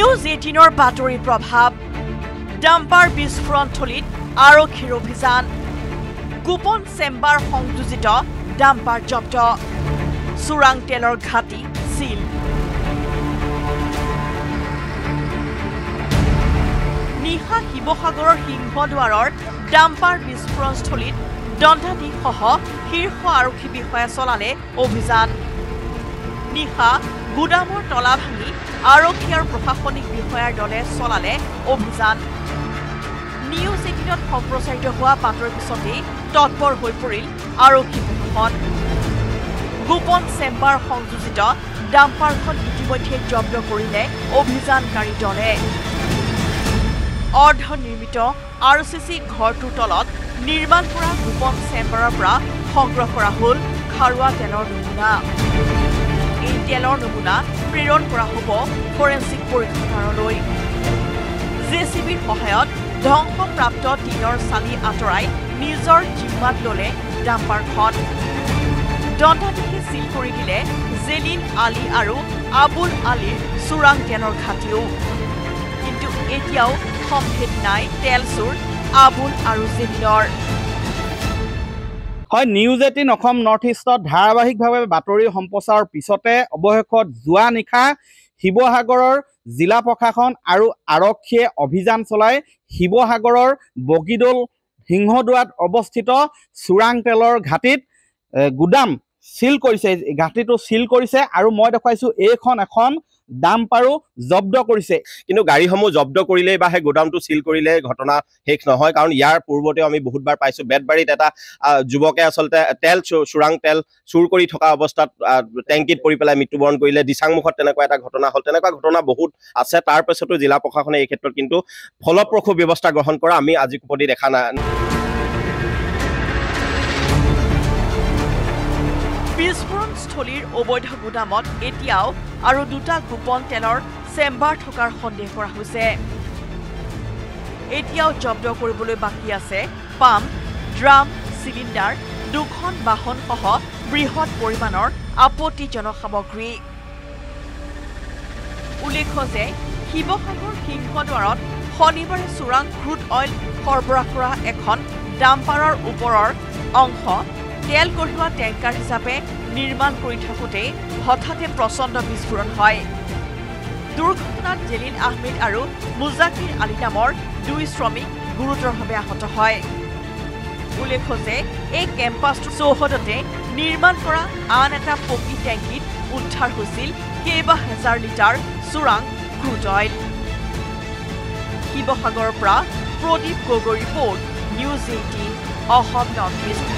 news 18ৰ বাতৰি প্ৰভাৱ dumper বিস্ফোৰণথলীত আৰক্ষীৰ অভিযান গোপন চেম্বাৰ সংযোজিত ডাম্পাৰ জব্দ চোৰাং তেলৰ ঘাটি সিল নিশা শিৱসাগৰৰ সিংহদুৱাৰৰ ডাম্পাৰ বিস্ফোৰণস্থলীত দণ্ডাধীশসহ শীৰ্ষ আৰক্ষী বিষয়া চলালে অভিযান নিশা গুদামৰ তলা ভাঙি আৰক্ষী আৰু প্ৰশাসনিক বিষয়াৰ দলে চলালে অভিযান নিউজ 18ত সম্প্ৰচাৰিত হোৱা বাতৰিৰ পিছতেই তৎপৰ হৈ পৰিল আৰক্ষী প্ৰশাসন গোপন চেম্বাৰ সংযোজিত ডাম্পাৰখন ইতিমধ্যে জব্দ কৰিলে অভিযানকাৰী দলে অৰ্ধনিৰ্মিত আৰচিচি ঘৰটোৰ তলত নিৰ্মাণ কৰা গোপন চেম্বাৰৰ পৰা সংগ্ৰহ কৰা হ'ল খাৰুৱা তেলৰ নমুনা এই তেলৰ নমুনা প্ৰেৰণ কৰা হ'ব ফৰেনচিক পৰীক্ষাগাৰলৈ জেচিবিৰ সহায়ত ধ্বংসপ্ৰাপ্ত টিনৰ চালি আঁতৰাই নিজৰ জিম্মাত ল'লে ডাম্পাৰখন দণ্ডাধীশে চিল কৰি দিলে জেলিন আলী আৰু আবুল আলীৰ চোৰাং তেলৰ ঘাটিও কিন্তু এতিয়াও সম্ভেদ নাই তেল চোৰ আবুল আৰু জেলিনৰ হয় নিউজ 18 অসম নৰ্থ ইষ্টত ধাৰাবাহিকভাৱে বাতৰি সম্প্ৰচাৰৰ পিছতে অৱশেষত যোৱা নিশা শিৱসাগৰৰ জিলা প্ৰশাসন আৰু আৰক্ষীয়ে অভিযান চলাই শিৱসাগৰৰ বগীদৌল সিংহদুৱাৰত অৱস্থিত চোৰাং তেলৰ ঘাটিত গুদাম সিল কৰিছে ঘাটিটো সিল কৰিছে আৰু মই দেখাইছো এখন ডাম্পাৰো জব্দ কৰিছে কিন্তু গাড়ীসমূহ জব্দ কৰিলে বা হে গোদামটো সিল কৰিলে ঘটনা শেষ নহয় কাৰণ ইয়াৰ পূৰ্বতে আমি বহুতবাৰ পাইছো বেদবাৰীত এটা যুৱকে আসলতে তেল চোৰাং তেল চুৰ কৰি থকা অৱস্থাত টেংকিত পৰি পেলাই মৃত্যুবৰণ কৰিলে দিচাংমুখত তেনেকুৱা এটা ঘটনা হ'ল তেনেকুৱা ঘটনা বহুত আছে তাৰ পিছতো জিলা প্ৰশাসনে এই ক্ষেত্ৰত কিন্তু ফলপ্ৰসূ ব্যৱস্থা গ্ৰহণ কৰা আমি আজি কোপতি দেখা নাই বিস্ফোৰণস্থলীৰ অবৈধ গুদামত এতিয়াও আৰু দুটা গোপন তেলৰ চেম্বাৰ থকাৰ সন্দেহ কৰা হৈছে এতিয়াও জব্দ কৰিবলৈ বাকী আছে পাম্প ড্ৰাম চিলিণ্ডাৰ দুখন বাহন সহ বৃহৎ পৰিমাণৰ আপত্তিজনক সামগ্ৰী উল্লেখ্য যে শিৱসাগৰ সিংহদুৱাৰত শনিবাৰে চোৰাং ক্ৰুড অইল সৰবৰাহ কৰা এখন ডাম্পাৰৰ ওপৰৰ অংশ তেল কঢ়িওৱা টেংকাৰ হিচাপে নিৰ্মাণ কৰি থাকোঁতে হঠাতে প্ৰচণ্ড বিস্ফোৰণ হয় দুৰ্ঘটনাত জেলিল আহমেদ আৰু মুজাকিৰ আলী নামৰ দুই শ্ৰমিক গুৰুতৰভাৱে আহত হয় উল্লেখ্য যে এই কেম্পাছটোৰ চৌহদতে নিৰ্মাণ কৰা আন এটা পকী টেংকিত উদ্ধাৰ হৈছিল কেইবা হাজাৰ লিটাৰ চোৰাং ক্ৰুড অইল শিৱসাগৰৰ পৰা Pradip Gogoi report news 18 Assam north east